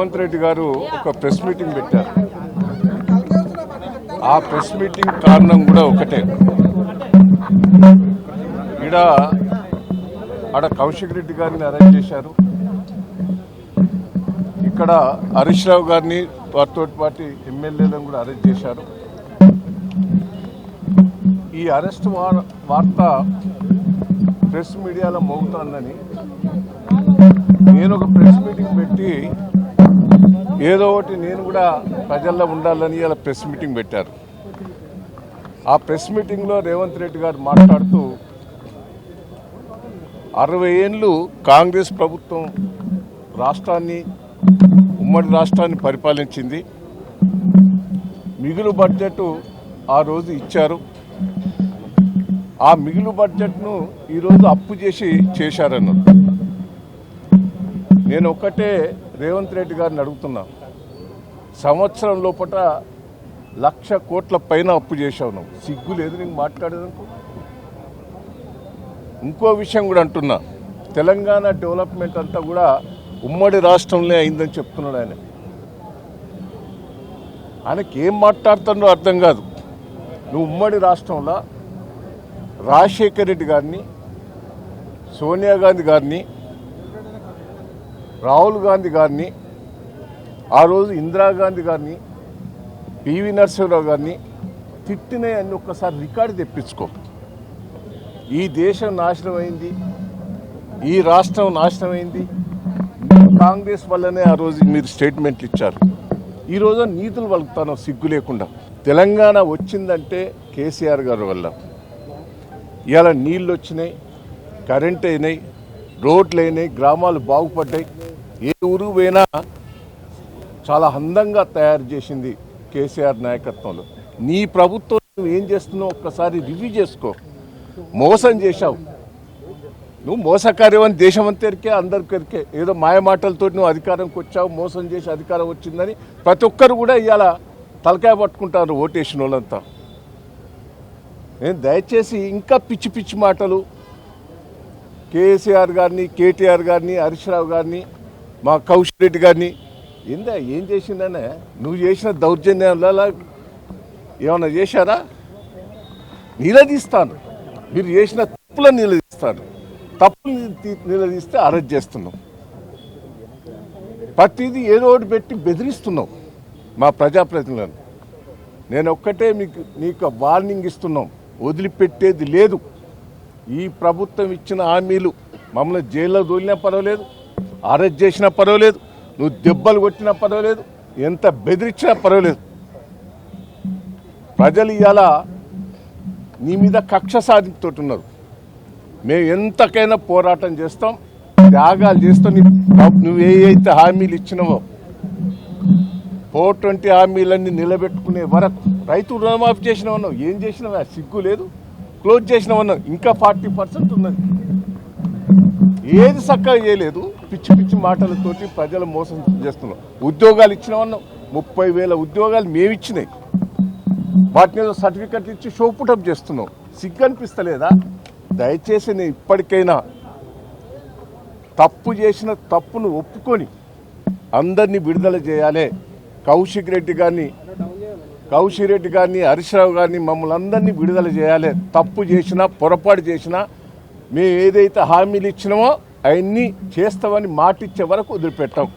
రేవంత్ రెడ్డి గారు ఒక press meeting పెట్టారు. ఆ ప్రెస్ మీటింగ్ కారణం కూడా ఒకటే. ఆడ కౌశిక్ రెడ్డి గారిని అరెస్ట్ చేశారు. ఇక్కడ హరీష్ రావు గారిని వారితో పాటు ఎమ్మెల్యేలను కూడా అరెస్ట్ చేశారు. ఈ అరెస్ట్ వార్త ప్రెస్ మీడియాలో మోగుతోందని నేను ఒక ప్రెస్ మీటింగ్ పెట్టి ఏదో ఒకటి నేను కూడా ప్రజల్లో ఉండాలని ఇలా ప్రెస్ మీటింగ్ పెట్టారు. ఆ ప్రెస్ మీటింగ్లో రేవంత్ రెడ్డి గారు మాట్లాడుతూ 60 ఏళ్ళు కాంగ్రెస్ ప్రభుత్వం ఉమ్మడి రాష్ట్రాన్ని పరిపాలించింది. మిగులు బడ్జెట్ ఆ రోజు ఇచ్చారు. ఆ మిగులు బడ్జెట్ను ఈరోజు అప్పు చేశారన్నారు. నేను ఒక్కటే రేవంత్ రెడ్డి గారిని అడుగుతున్నా, సంవత్సరం లోపల 1,00,000 కోట్ల పైన అప్పు చేశావు. నువ్వు సిగ్గు లేదు నీకు మాట్లాడేందుకు? ఇంకో విషయం కూడా అంటున్నా, తెలంగాణ డెవలప్మెంట్ అంతా కూడా ఉమ్మడి రాష్ట్రంలో అయిందని చెప్తున్నాడు ఆయన. ఆయనకి ఏం మాట్లాడుతుందో అర్థం కాదు. నువ్వు ఉమ్మడి రాష్ట్రంలో రాజశేఖర్ రెడ్డి గారిని, సోనియా గాంధీ గారిని, రాహుల్ గాంధీ గారిని, ఆ రోజు ఇందిరాగాంధీ గారిని, పివి నరసింహరావు గారిని తిట్టినాయని ఒక్కసారి రికార్డు తెప్పించుకో. ఈ దేశం నాశనం అయింది, ఈ రాష్ట్రం నాశనం అయింది కాంగ్రెస్ వల్లనే. ఆ రోజు మీరు స్టేట్మెంట్లు ఇచ్చారు. ఈరోజు నీతులు వలుకుతాను సిగ్గు లేకుండా. తెలంగాణ వచ్చిందంటే కేసీఆర్ గారి వల్ల. ఇవాళ నీళ్ళు వచ్చినాయి, కరెంట్ అయినాయి, రోడ్లు అయినాయి, గ్రామాలు బాగుపడ్డాయి. ఏ ఊరు పోయినా చాలా అందంగా తయారు చేసింది కేసీఆర్ నాయకత్వంలో. నీ ప్రభుత్వం నువ్వు ఏం చేస్తున్నావు ఒక్కసారి రివ్యూ చేసుకో. మోసం చేశావు నువ్వు. మోసకార్యమని దేశం అంతరికే అందరికరికే. ఏదో మాయ మాటలతో నువ్వు అధికారంకి వచ్చావు, మోసం చేసి అధికారం వచ్చిందని ప్రతి ఒక్కరు కూడా ఇవాళ తలకాయ పట్టుకుంటారు ఓటేసిన వాళ్ళంతా. నేను దయచేసి ఇంకా పిచ్చి పిచ్చి మాటలు కేసీఆర్ గారిని, కేటీఆర్ గారిని, హరీష్ రావు గారిని, మా కౌశిక్ రెడ్డి గారిని ఏం చేసిందనే నువ్వు చేసిన దౌర్జన్యాల ఏమన్నా చేశారా? నిలదీస్తాను. మీరు చేసిన తప్పులను నిలదీస్తాను. తప్పులు నిలదీస్తే అరెస్ట్ చేస్తున్నావు. ప్రతిదీ ఏదో ఒకటి పెట్టి బెదిరిస్తున్నావు మా ప్రజాప్రతినిధులను. నేను ఒక్కటే నీకు వార్నింగ్ ఇస్తున్నాం, వదిలిపెట్టేది లేదు. ఈ ప్రభుత్వం ఇచ్చిన హామీలు మమ్మల్ని జైల్లో దోలినా పర్వాలేదు, అరెస్ట్ చేసినా పర్వాలేదు, నువ్వు దెబ్బలు కొట్టినా పర్వాలేదు, ఎంత బెదిరించినా పర్వాలేదు. ప్రజలు ఇవాళ నీ మీద కక్ష సాధింపుతోటి ఉన్నారు. మేము ఎంతకైనా పోరాటం చేస్తాం, త్యాగాలు చేస్తాం. నువ్వు ఏవైతే హామీలు ఇచ్చినావో 420 హామీలన్నీ నిలబెట్టుకునే వరకు. రైతు రుణమాఫీ చేసినావన్నావు, ఏం చేసినావా? సిగ్గు లేదు. క్లోజ్ చేసినావన్నావు, ఇంకా 40% ఉన్నది. ఏది చక్కగా చేయలేదు. పిచ్చి పిచ్చి మాటలతోటి ప్రజలు మోసం చేస్తున్నావు. ఉద్యోగాలు ఇచ్చినావన్నావు, 30,000 ఉద్యోగాలు మేము ఇచ్చినాయి. వాటిని ఏదో సర్టిఫికెట్లు ఇచ్చి షోపుటప్ చేస్తున్నావు. సిగ్గు అనిపిస్తలేదా? దయచేసి నేను ఇప్పటికైనా తప్పు చేసిన తప్పును ఒప్పుకొని అందరినీ విడుదల చేయాలి. కౌశిక్ రెడ్డి గారిని, హరీష్ రావు గారిని, మమ్మల్ని అందరినీ విడుదల చేయాలి. తప్పు చేసినా, పొరపాటు చేసినా మేము ఏదైతే హామీలు ఇచ్చినామో అవన్నీ చేస్తామని మాటిచ్చే వరకు వదిలిపెట్టాం.